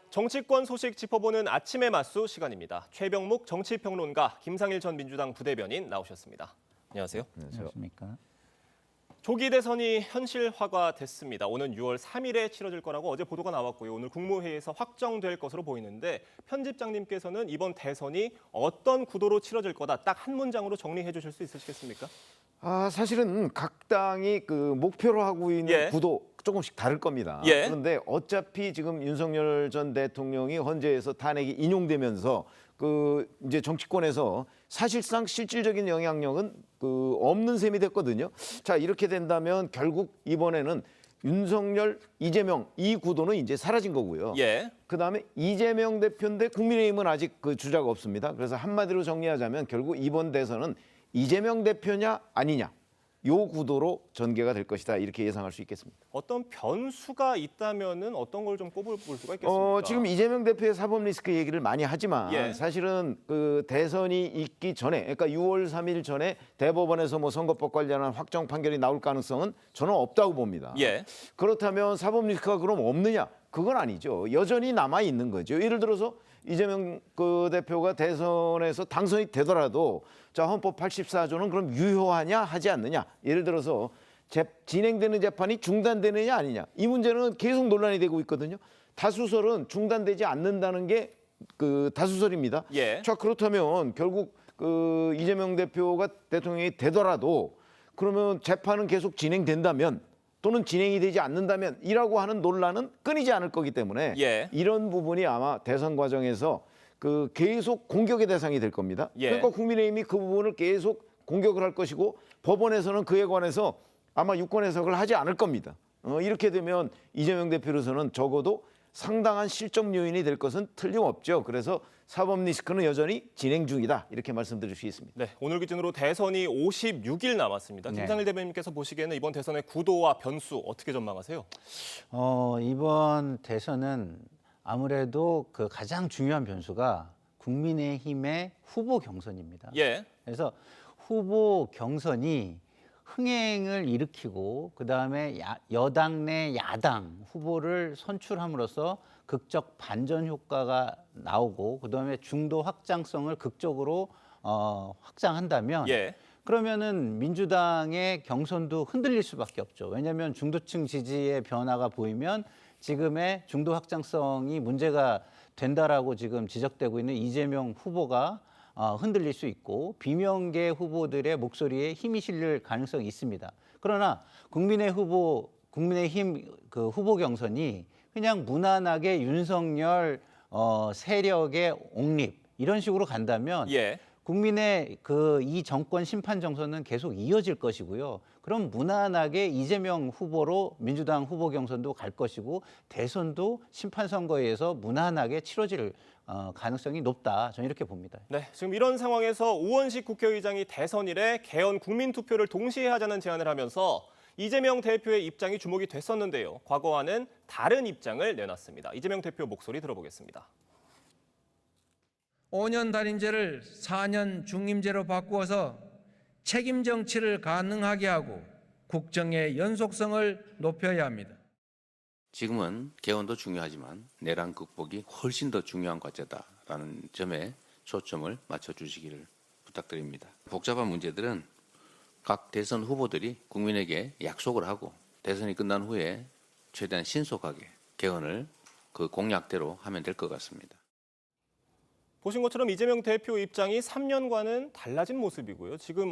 정치권 소식 짚어보는 아침의 맞수 시간입니다. 최병묵 정치평론가, 김상일 전 민주당 부대변인 나오셨습니다. 안녕하세요. 안녕하십니까. 조기 대선이 현실화가 됐습니다. 오는 6월 3일에 치러질 거라고 어제 보도가 나왔고요. 오늘 국무회의에서 확정될 것으로 보이는데 편집장님께서는 이번 대선이 어떤 구도로 치러질 거다 딱 한 문장으로 정리해 주실 수 있으시겠습니까? 사실은 각 당이 그 목표로 하고 있는 구도 조금씩 다를 겁니다. 그런데 어차피 지금 윤석열 전 대통령이 헌재에서 탄핵이 인용되면서 그 이제 정치권에서 사실상 실질적인 영향력은 그 없는 셈이 됐거든요. 자, 이렇게 된다면 결국 이번에는 윤석열, 이재명 이 구도는 이제 사라진 거고요. 그다음에 이재명 대표인데 국민의힘은 아직 그 주자가 없습니다. 그래서 한마디로 정리하자면 결국 이번 대선은 이재명 대표냐 아니냐 요 구도로 전개가 될 것이다 이렇게 예상할 수 있겠습니다. 어떤 변수가 있다면은 어떤 걸 좀 꼽을 수가 있겠습니까? 지금 이재명 대표의 사법 리스크 얘기를 많이 하지만 사실은 그 대선이 있기 전에, 그러니까 6월 3일 전에 대법원에서 뭐 선거법 관련한 확정 판결이 나올 가능성은 저는 없다고 봅니다. 그렇다면 사법 리스크가 그럼 없느냐? 그건 아니죠. 여전히 남아 있는 거죠. 예를 들어서 이재명 그 대표가 대선에서 당선이 되더라도 자, 헌법 84조는 그럼 유효하냐 하지 않느냐. 예를 들어서 진행되는 재판이 중단되느냐 아니냐. 이 문제는 계속 논란이 되고 있거든요. 다수설은 중단되지 않는다는 게 그 다수설입니다. 자, 그렇다면 결국 그 이재명 대표가 대통령이 되더라도 그러면 재판은 계속 진행된다면 또는 진행이 되지 않는다면 이라고 하는 논란은 끊이지 않을 거기 때문에 이런 부분이 아마 대선 과정에서 그 계속 공격의 대상이 될 겁니다. 그러니까 국민의힘이 그 부분을 계속 공격을 할 것이고 법원에서는 그에 관해서 아마 유권 해석을 하지 않을 겁니다. 이렇게 되면 이재명 대표로서는 적어도 상당한 실점 요인이 될 것은 틀림없죠. 그래서 사법 리스크는 여전히 진행 중이다. 이렇게 말씀드릴 수 있습니다. 네, 오늘 기준으로 대선이 56일 남았습니다. 김상일 대변인께서 보시기에는 이번 대선의 구도와 변수 어떻게 전망하세요? 이번 대선은 아무래도 그 가장 중요한 변수가 국민의힘의 후보 경선입니다. 그래서 후보 경선이 흥행을 일으키고 그다음에 여당 내 야당 후보를 선출함으로써 극적 반전 효과가 나오고 그다음에 중도 확장성을 극적으로 확장한다면 그러면은 민주당의 경선도 흔들릴 수밖에 없죠. 왜냐하면 중도층 지지의 변화가 보이면 지금의 중도 확장성이 문제가 된다라고 지금 지적되고 있는 이재명 후보가 흔들릴 수 있고 비명계 후보들의 목소리에 힘이 실릴 가능성이 있습니다. 그러나 국민의힘 그 후보 경선이 그냥 무난하게 윤석열 세력의 옹립 이런 식으로 간다면 국민의 그 이 정권 심판 정선은 계속 이어질 것이고요. 그럼 무난하게 이재명 후보로 민주당 후보 경선도 갈 것이고 대선도 심판 선거에서 무난하게 치러질 가능성이 높다. 저는 이렇게 봅니다. 네, 지금 이런 상황에서 우원식 국회의장이 대선 이래 개헌 국민투표를 동시에 하자는 제안을 하면서 이재명 대표의 입장이 주목이 됐었는데요. 과거와는 다른 입장을 내놨습니다. 이재명 대표 목소리 들어보겠습니다. 5년 단임제를 4년 중임제로 바꾸어서 책임 정치를 가능하게 하고 국정의 연속성을 높여야 합니다. 지금은 개헌도 중요하지만 내란 극복이 훨씬 더 중요한 과제다라는 점에 초점을 맞춰주시기를 부탁드립니다. 복잡한 문제들은 각 대선 후보들이 국민에게 약속을 하고 대선이 끝난 후에 최대한 신속하게 개헌을 그 공약대로 하면 될 것 같습니다. 보신 것처럼 이재명 대표 입장이 3년과는 달라진 모습이고요. 지금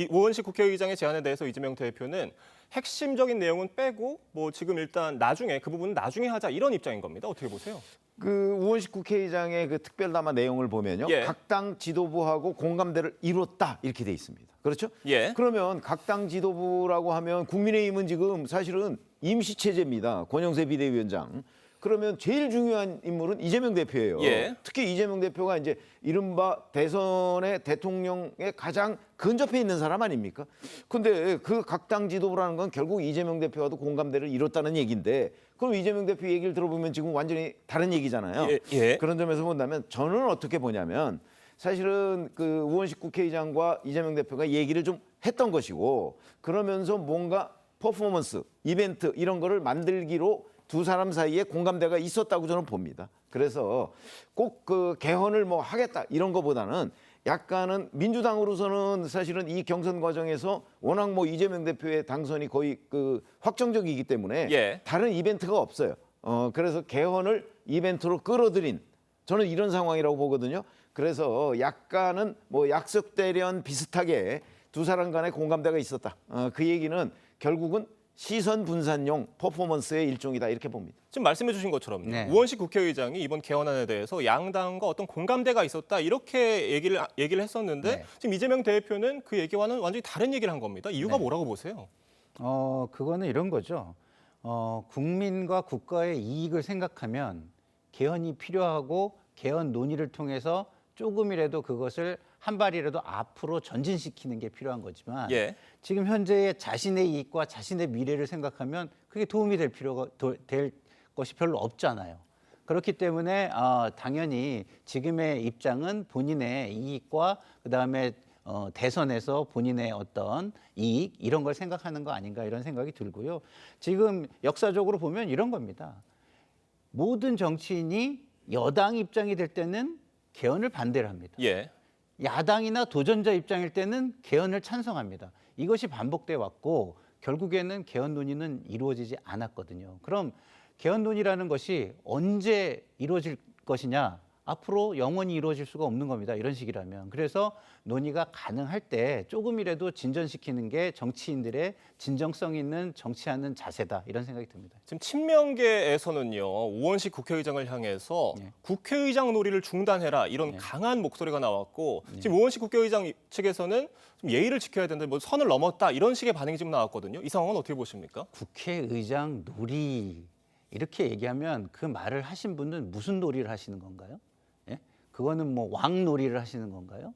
우원식 국회의장의 제안에 대해서 이재명 대표는 핵심적인 내용은 빼고 뭐 지금 일단 나중에 그 부분은 나중에 하자 이런 입장인 겁니다. 어떻게 보세요? 그 우원식 국회의장의 그 특별담화 내용을 보면요. 각 당 지도부하고 공감대를 이뤘다 이렇게 돼 있습니다. 그렇죠? 그러면 각 당 지도부라고 하면 국민의힘은 지금 사실은 임시체제입니다. 권영세 비대위원장. 그러면 제일 중요한 인물은 이재명 대표예요. 특히 이재명 대표가 이제 이른바 대선의 대통령에 가장 근접해 있는 사람 아닙니까? 근데 그 각 당 지도부라는 건 결국 이재명 대표와도 공감대를 이뤘다는 얘기인데 그럼 이재명 대표 얘기를 들어보면 지금 완전히 다른 얘기잖아요. 그런 점에서 본다면 저는 어떻게 보냐면 사실은 그 우원식 국회의장과 이재명 대표가 얘기를 좀 했던 것이고 그러면서 뭔가 퍼포먼스, 이벤트 이런 거를 만들기로 두 사람 사이에 공감대가 있었다고 저는 봅니다. 그래서 꼭 그 개헌을 뭐 하겠다 이런 거보다는 약간은 민주당으로서는 사실은 이 경선 과정에서 워낙 뭐 이재명 대표의 당선이 거의 그 확정적이기 때문에 예. 다른 이벤트가 없어요. 그래서 개헌을 이벤트로 끌어들인 저는 이런 상황이라고 보거든요. 그래서 약간은 뭐 약속대련 비슷하게 두 사람 간의 공감대가 있었다. 그 얘기는 결국은 시선 분산용 퍼포먼스의 일종이다 이렇게 봅니다. 지금 말씀해 주신 것처럼 네. 우원식 국회의장이 이번 개헌안에 대해서 양당과 어떤 공감대가 있었다 이렇게 얘기를 했었는데 네. 지금 이재명 대표는 그 얘기와는 완전히 다른 얘기를 한 겁니다. 이유가 네. 뭐라고 보세요? 그거는 이런 거죠. 국민과 국가의 이익을 생각하면 개헌이 필요하고 개헌 논의를 통해서 조금이라도 그것을 한 발이라도 앞으로 전진시키는 게 필요한 거지만 예. 지금 현재의 자신의 이익과 자신의 미래를 생각하면 그게 도움이 될 것이 별로 없잖아요. 그렇기 때문에 당연히 지금의 입장은 본인의 이익과 그다음에 대선에서 본인의 어떤 이익 이런 걸 생각하는 거 아닌가 이런 생각이 들고요. 지금 역사적으로 보면 이런 겁니다. 모든 정치인이 여당 입장이 될 때는 개헌을 반대를 합니다. 예. 야당이나 도전자 입장일 때는 개헌을 찬성합니다. 이것이 반복돼 왔고 결국에는 개헌 논의는 이루어지지 않았거든요. 그럼 개헌 논의라는 것이 언제 이루어질 것이냐? 앞으로 영원히 이루어질 수가 없는 겁니다. 이런 식이라면. 그래서 논의가 가능할 때 조금이라도 진전시키는 게 정치인들의 진정성 있는 정치하는 자세다. 이런 생각이 듭니다. 지금 친명계에서는요. 우원식 국회의장을 향해서 네. 국회의장 놀이를 중단해라 이런 네. 강한 목소리가 나왔고 지금 우원식 국회의장 측에서는 좀 예의를 지켜야 된다, 뭐 선을 넘었다 이런 식의 반응이 지금 나왔거든요. 이 상황은 어떻게 보십니까? 국회의장 놀이 이렇게 얘기하면 그 말을 하신 분은 무슨 놀이를 하시는 건가요? 예? 그거는 뭐 왕놀이를 하시는 건가요?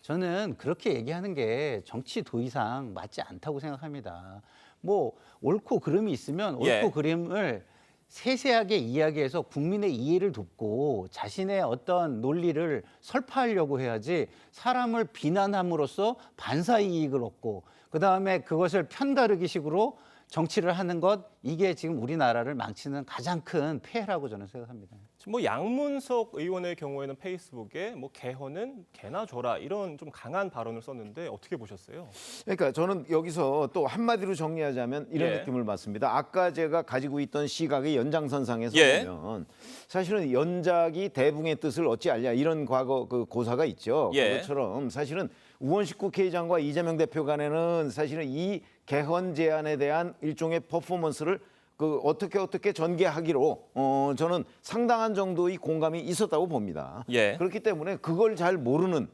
저는 그렇게 얘기하는 게 정치 도의상 맞지 않다고 생각합니다. 뭐 옳고 그름이 있으면 옳고 예. 그름을 세세하게 이야기해서 국민의 이해를 돕고 자신의 어떤 논리를 설파하려고 해야지 사람을 비난함으로써 반사 이익을 얻고 그다음에 그것을 편가르기식으로 정치를 하는 것 이게 지금 우리나라를 망치는 가장 큰 폐해라고 저는 생각합니다. 지금 뭐 양문석 의원의 경우에는 페이스북에 뭐 개헌은 개나 줘라 이런 좀 강한 발언을 썼는데 어떻게 보셨어요? 그러니까 저는 여기서 또 한마디로 정리하자면 이런 예. 느낌을 받습니다. 아까 제가 가지고 있던 시각의 연장선상에서 예. 보면 사실은 연작이 대붕의 뜻을 어찌 알냐 이런 과거 그 고사가 있죠. 예. 그것처럼 사실은 우원식 국회의장과 이재명 대표 간에는 사실은 이 개헌 제안에 대한 일종의 퍼포먼스를 그 어떻게 전개하기로 저는 상당한 정도의 공감이 있었다고 봅니다. 예. 그렇기 때문에 그걸 잘 모르는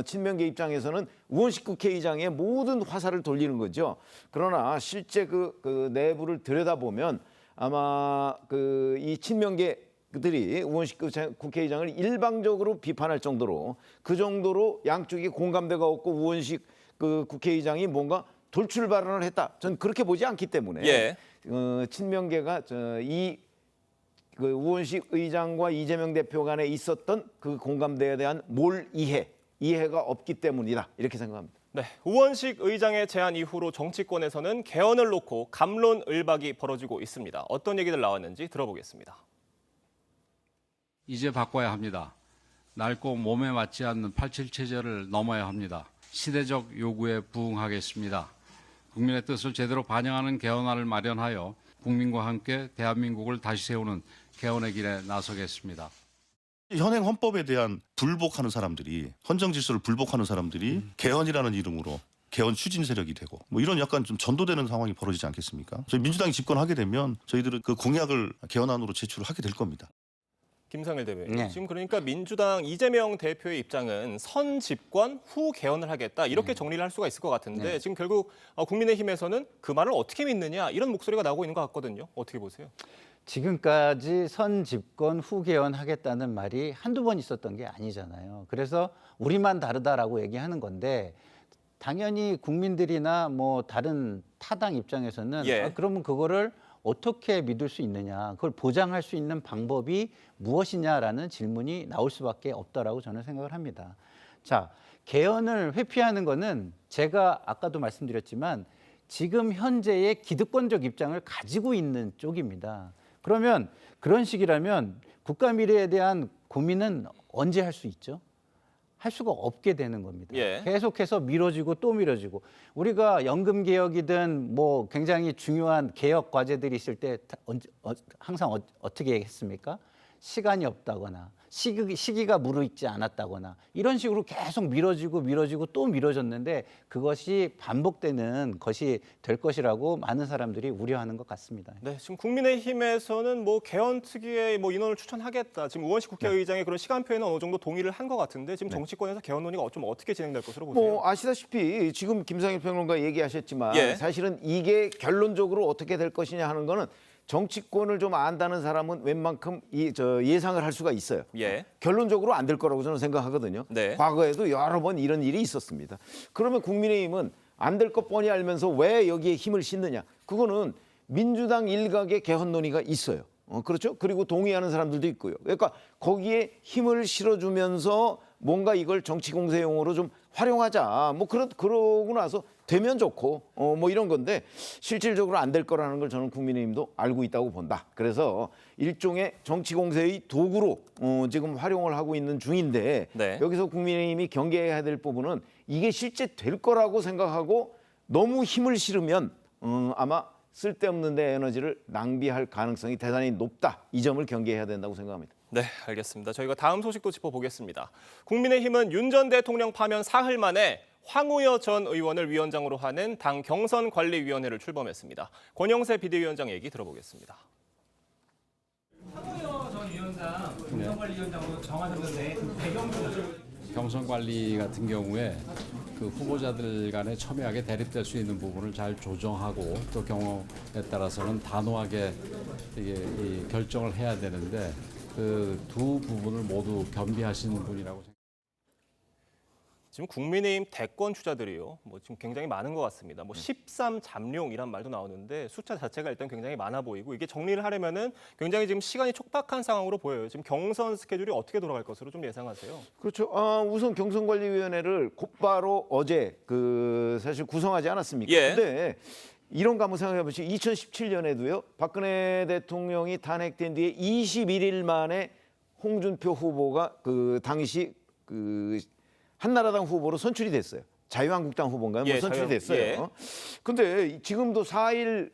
친명계 입장에서는 우원식 국회의장의 모든 화살을 돌리는 거죠. 그러나 실제 그 내부를 들여다보면 아마 이 친명계들이 우원식 국회의장을 일방적으로 비판할 정도로 그 정도로 양쪽이 공감대가 없고 우원식 그 국회의장이 뭔가 돌출 발언을 했다. 전 그렇게 보지 않기 때문에 예. 친명계가 그 우원식 의장과 이재명 대표 간에 있었던 그 공감대에 대한 이해가 없기 때문이다 이렇게 생각합니다. 네, 우원식 의장의 제안 이후로 정치권에서는 개헌을 놓고 갑론을박이 벌어지고 있습니다. 어떤 얘기들 나왔는지 들어보겠습니다. 이제 바꿔야 합니다. 낡고 몸에 맞지 않는 87 체제를 넘어야 합니다. 시대적 요구에 부응하겠습니다. 국민의 뜻을 제대로 반영하는 개헌안을 마련하여 국민과 함께 대한민국을 다시 세우는 개헌의 길에 나서겠습니다. 현행 헌법에 대한 불복하는 사람들이 헌정 질서를 불복하는 사람들이 개헌이라는 이름으로 개헌 추진 세력이 되고 뭐 이런 약간 좀 전도되는 상황이 벌어지지 않겠습니까? 저희 민주당이 집권하게 되면 저희들은 그 공약을 개헌안으로 제출을 하게 될 겁니다. 김상일 대변인. 네. 지금 그러니까 민주당 이재명 대표의 입장은 선 집권 후 개헌을 하겠다 이렇게 정리를 할 수가 있을 것 같은데 네. 지금 결국 국민의힘에서는 그 말을 어떻게 믿느냐 이런 목소리가 나오고 있는 것 같거든요. 어떻게 보세요? 지금까지 선 집권 후 개헌하겠다는 말이 한두 번 있었던 게 아니잖아요. 그래서 우리만 다르다라고 얘기하는 건데 당연히 국민들이나 뭐 다른 타당 입장에서는 예. 그러면 그거를 어떻게 믿을 수 있느냐, 그걸 보장할 수 있는 방법이 무엇이냐라는 질문이 나올 수밖에 없다라고 저는 생각을 합니다. 자, 개헌을 회피하는 거는 제가 아까도 말씀드렸지만 지금 현재의 기득권적 입장을 가지고 있는 쪽입니다. 그러면 그런 식이라면 국가 미래에 대한 고민은 언제 할 수 있죠? 할 수가 없게 되는 겁니다. 예. 계속해서 미뤄지고 또 미뤄지고 우리가 연금 개혁이든 뭐 굉장히 중요한 개혁 과제들이 있을 때 항상 어떻게 했습니까? 시간이 없다거나 시기가 무르익지 않았다거나 이런 식으로 계속 미뤄지고 또 미뤄졌는데 그것이 반복되는 것이 될 것이라고 많은 사람들이 우려하는 것 같습니다. 네, 지금 국민의힘에서는 뭐 개헌 특위에 뭐 인원을 추천하겠다. 지금 우원식 국회의장의 그런 시간표에는 어느 정도 동의를 한 것 같은데 지금 정치권에서 개헌 논의가 좀 어떻게 진행될 것으로 보세요? 뭐 아시다시피 지금 김상일 평론가 얘기하셨지만 예. 사실은 이게 결론적으로 어떻게 될 것이냐 하는 거는 정치권을 좀 안다는 사람은 웬만큼 예상을 할 수가 있어요. 예. 결론적으로 안 될 거라고 저는 생각하거든요. 네. 과거에도 여러 번 이런 일이 있었습니다. 그러면 국민의힘은 안 될 것 뻔히 알면서 왜 여기에 힘을 싣느냐? 그거는 민주당 일각의 개헌 논의가 있어요. 그렇죠? 그리고 동의하는 사람들도 있고요. 그러니까 거기에 힘을 실어주면서 뭔가 이걸 정치 공세용으로 좀 활용하자. 뭐 그러고 나서 되면 좋고 뭐 이런 건데 실질적으로 안 될 거라는 걸 저는 국민의힘도 알고 있다고 본다. 그래서 일종의 정치 공세의 도구로 지금 활용을 하고 있는 중인데 네. 여기서 국민의힘이 경계해야 될 부분은 이게 실제 될 거라고 생각하고 너무 힘을 실으면 아마 쓸데없는 데 에너지를 낭비할 가능성이 대단히 높다. 이 점을 경계해야 된다고 생각합니다. 네, 알겠습니다. 저희가 다음 소식도 짚어보겠습니다. 국민의힘은 윤 전 대통령 파면 사흘 만에 황우여 전 의원을 위원장으로 하는 당 경선관리위원회를 출범했습니다. 권영세 비대위원장 얘기 들어보겠습니다. 황우여 전 위원장 경선관리위원장으로 정하셨는데 그 배경도 경선관리 같은 경우에 그 후보자들 간에 첨예하게 대립될 수 있는 부분을 잘 조정하고 또 경우에 따라서는 단호하게 이 결정을 해야 되는데 그 두 부분을 모두 겸비하신 분이라고 생각합니다. 지금 국민의힘 대권 주자들이요. 뭐 지금 굉장히 많은 것 같습니다. 뭐 13잠룡이란 말도 나오는데 숫자 자체가 일단 굉장히 많아 보이고 이게 정리를 하려면은 굉장히 지금 시간이 촉박한 상황으로 보여요. 지금 경선 스케줄이 어떻게 돌아갈 것으로 좀 예상하세요? 그렇죠. 우선 경선관리위원회를 곧바로 어제 사실 구성하지 않았습니까? 예. 근데 이런 거 한번 생각해 보시죠. 2017년에도요. 박근혜 대통령이 탄핵된 뒤에 21일 만에 홍준표 후보가 당시 한나라당 후보로 선출이 됐어요. 자유한국당 후보인가요? 예, 뭐 선출이 됐어요. 예. 근데 지금도 4일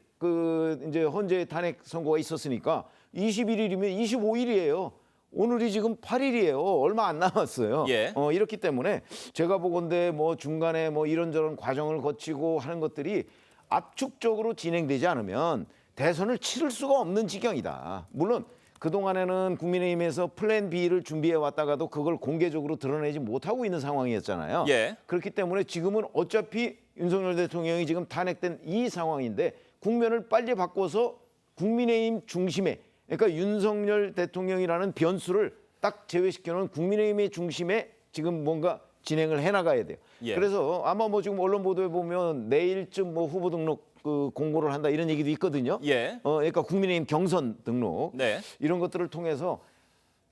이제 헌재 탄핵 선고가 있었으니까 21일이면 25일이에요. 오늘이 지금 8일이에요. 얼마 안 남았어요. 예. 이렇기 때문에 제가 보건대 뭐 중간에 뭐 이런저런 과정을 거치고 하는 것들이 압축적으로 진행되지 않으면 대선을 치를 수가 없는 지경이다. 물론 그동안에는 국민의힘에서 플랜 B를 준비해 왔다가도 그걸 공개적으로 드러내지 못하고 있는 상황이었잖아요. 예. 그렇기 때문에 지금은 어차피 윤석열 대통령이 지금 탄핵된 이 상황인데 국면을 빨리 바꿔서 국민의힘 중심에 그러니까 윤석열 대통령이라는 변수를 딱 제외시켜놓은 국민의힘의 중심에 지금 뭔가 진행을 해나가야 돼요. 예. 그래서 아마 뭐 지금 언론 보도에 보면 내일쯤 뭐 후보 등록 공고를 한다 이런 얘기도 있거든요. 예. 그러니까 국민의힘 경선 등록 네. 이런 것들을 통해서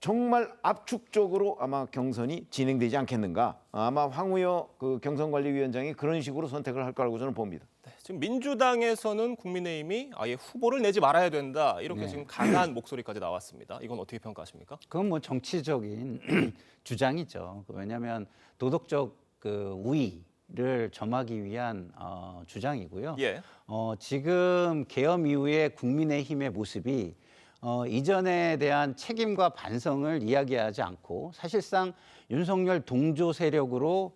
정말 압축적으로 아마 경선이 진행되지 않겠는가. 아마 황우여 경선관리위원장이 그런 식으로 선택을 할 거라고 저는 봅니다. 네, 지금 민주당에서는 국민의힘이 아예 후보를 내지 말아야 된다 이렇게 지금 강한 목소리까지 나왔습니다. 이건 어떻게 평가하십니까? 그건 뭐 정치적인 주장이죠. 왜냐하면 도덕적 우위를 점하기 위한 주장이고요. 예. 지금 계엄 이후에 국민의힘의 모습이 이전에 대한 책임과 반성을 이야기하지 않고 사실상 윤석열 동조 세력으로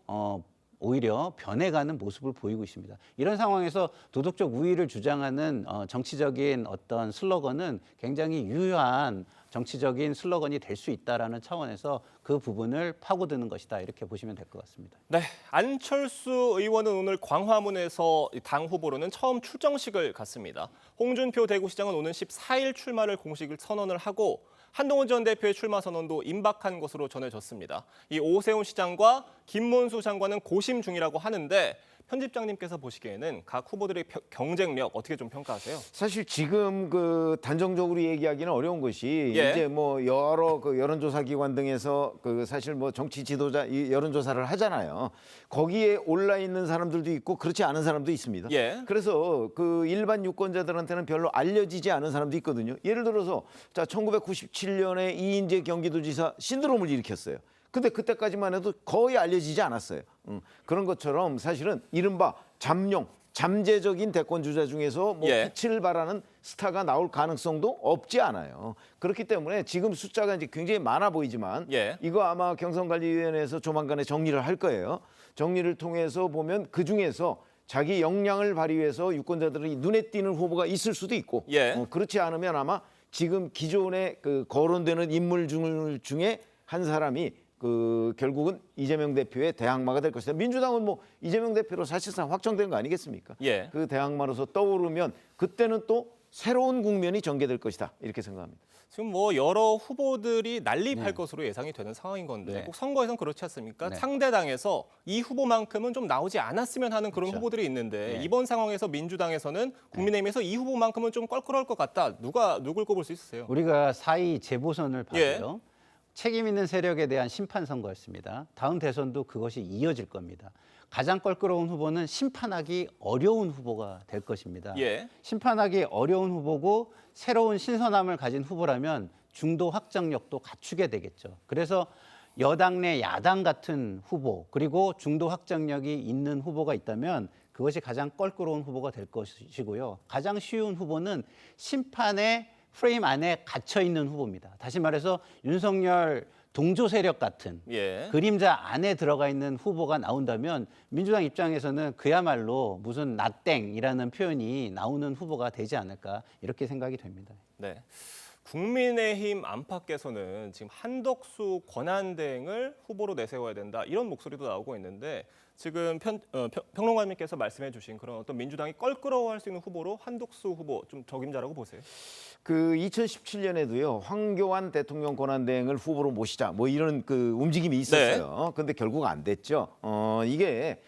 오히려 변해가는 모습을 보이고 있습니다. 이런 상황에서 도덕적 우위를 주장하는 정치적인 어떤 슬로건은 굉장히 유효한 정치적인 슬로건이 될 수 있다라는 차원에서 그 부분을 파고드는 것이다 이렇게 보시면 될 것 같습니다. 네, 안철수 의원은 오늘 광화문에서 당 후보로는 처음 출정식을 갖습니다. 홍준표 대구시장은 오는 14일 출마를 공식을 선언을 하고 한동훈 전 대표의 출마 선언도 임박한 것으로 전해졌습니다. 이 오세훈 시장과 김문수 장관은 고심 중이라고 하는데 편집장님께서 보시기에는 각 후보들의 경쟁력 어떻게 좀 평가하세요? 사실 지금 그 단정적으로 얘기하기는 어려운 것이 예. 이제 뭐 여러 그 여론조사 기관 등에서 그 사실 뭐 정치 지도자 이 여론조사를 하잖아요. 거기에 올라 있는 사람들도 있고 그렇지 않은 사람도 있습니다. 예. 그래서 그 일반 유권자들한테는 별로 알려지지 않은 사람도 있거든요. 예를 들어서 자 1997년에 이인재 경기도지사 신드롬을 일으켰어요. 근데 그때까지만 해도 거의 알려지지 않았어요. 그런 것처럼 사실은 이른바 잠재적인 대권 주자 중에서 뭐 예. 빛을 발하는 스타가 나올 가능성도 없지 않아요. 그렇기 때문에 지금 숫자가 이제 굉장히 많아 보이지만 예. 이거 아마 경선관리위원회에서 조만간에 정리를 할 거예요. 정리를 통해서 보면 그 중에서 자기 역량을 발휘해서 유권자들이 눈에 띄는 후보가 있을 수도 있고 예. 그렇지 않으면 아마 지금 기존에 그 거론되는 인물 중에 한 사람이 그 결국은 이재명 대표의 대항마가 될 것이다. 민주당은 뭐 이재명 대표로 사실상 확정된 거 아니겠습니까? 예. 그 대항마로서 떠오르면 그때는 또 새로운 국면이 전개될 것이다. 이렇게 생각합니다. 지금 뭐 여러 후보들이 난립할 것으로 예상이 되는 상황인 건데 네. 꼭 선거에선 그렇지 않습니까? 네. 상대당에서 이 후보만큼은 좀 나오지 않았으면 하는 그런 그렇죠. 후보들이 있는데 네. 이번 상황에서 민주당에서는 국민의힘에서 이 후보만큼은 좀 껄끄러울 것 같다. 누굴 꼽을 수 있으세요? 우리가 4.2 재보선을 예. 봐도요. 책임 있는 세력에 대한 심판 선거였습니다. 다음 대선도 그것이 이어질 겁니다. 가장 껄끄러운 후보는 심판하기 어려운 후보가 될 것입니다. 예. 심판하기 어려운 후보고 새로운 신선함을 가진 후보라면 중도 확장력도 갖추게 되겠죠. 그래서 여당 내 야당 같은 후보 그리고 중도 확장력이 있는 후보가 있다면 그것이 가장 껄끄러운 후보가 될 것이고요. 가장 쉬운 후보는 심판의 프레임 안에 갇혀 있는 후보입니다. 다시 말해서 윤석열 동조 세력 같은 예. 그림자 안에 들어가 있는 후보가 나온다면 민주당 입장에서는 그야말로 무슨 나땡이라는 표현이 나오는 후보가 되지 않을까 이렇게 생각이 됩니다. 네. 국민의힘 안팎에서는 지금 한덕수 권한대행을 후보로 내세워야 된다 이런 목소리도 나오고 있는데 지금 평론가님께서 말씀해 주신 그런 어떤 민주당이 껄끄러워할 수 있는 후보로 한덕수 후보 좀 적임자라고 보세요? 그 2017년에도요 황교안 대통령 권한대행을 후보로 모시자 뭐 이런 그 움직임이 있었어요. 근데 결국 안 됐죠. 이게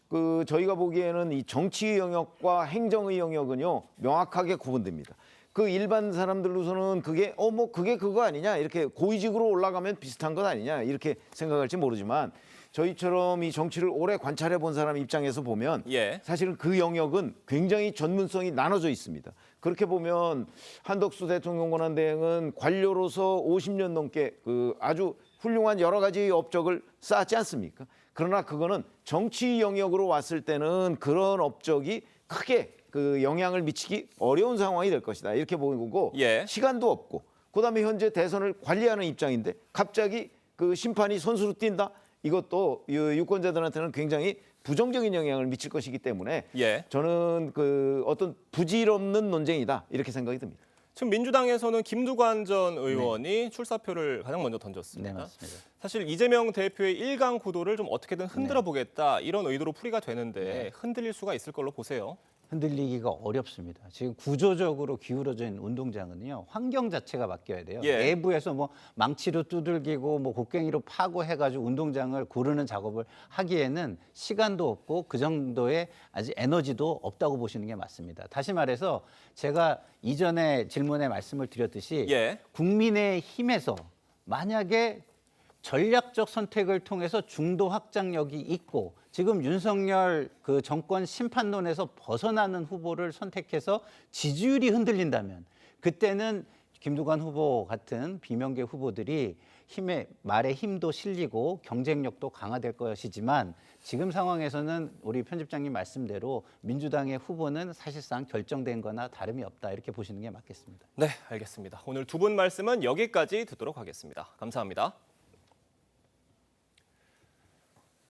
그 저희가 보기에는 이 정치의 영역과 행정의 영역은요 명확하게 구분됩니다. 그 일반 사람들로서는 그게 뭐 그게 그거 아니냐 이렇게 고위직으로 올라가면 비슷한 것 아니냐 이렇게 생각할지 모르지만 저희처럼 이 정치를 오래 관찰해 본 사람 입장에서 보면 예. 사실은 그 영역은 굉장히 전문성이 나눠져 있습니다. 그렇게 보면 한덕수 대통령 권한대행은 관료로서 50년 넘게 그 아주 훌륭한 여러 가지 업적을 쌓았지 않습니까? 그러나 그거는 정치 영역으로 왔을 때는 그런 업적이 크게 그 영향을 미치기 어려운 상황이 될 것이다. 이렇게 보고 예. 시간도 없고 그다음에 현재 대선을 관리하는 입장인데 갑자기 그 심판이 선수로 뛴다. 이것도 유권자들한테는 굉장히 부정적인 영향을 미칠 것이기 때문에 예. 저는 그 어떤 부질없는 논쟁이다 이렇게 생각이 듭니다. 지금 민주당에서는 김두관 전 의원이 출사표를 가장 먼저 던졌습니다. 네, 맞습니다. 사실 이재명 대표의 일강 구도를 좀 어떻게든 흔들어 보겠다 이런 의도로 풀이가 되는데 흔들릴 수가 있을 걸로 보세요. 흔들리기가 어렵습니다. 지금 구조적으로 기울어져 있는 운동장은요 환경 자체가 바뀌어야 돼요. 예. 내부에서 뭐 망치로 두들기고 뭐 곡괭이로 파고 해가지고 운동장을 고르는 작업을 하기에는 시간도 없고 그 정도의 아직 에너지도 없다고 보시는 게 맞습니다. 다시 말해서 제가 이전에 질문에 말씀을 드렸듯이 예. 국민의힘에서 만약에 전략적 선택을 통해서 중도 확장력이 있고 지금 윤석열 그 정권 심판론에서 벗어나는 후보를 선택해서 지지율이 흔들린다면 그때는 김두관 후보 같은 비명계 후보들이 말에 힘도 실리고 경쟁력도 강화될 것이지만 지금 상황에서는 우리 편집장님 말씀대로 민주당의 후보는 사실상 결정된 거나 다름이 없다 이렇게 보시는 게 맞겠습니다. 네, 알겠습니다. 오늘 두 분 말씀은 여기까지 듣도록 하겠습니다. 감사합니다.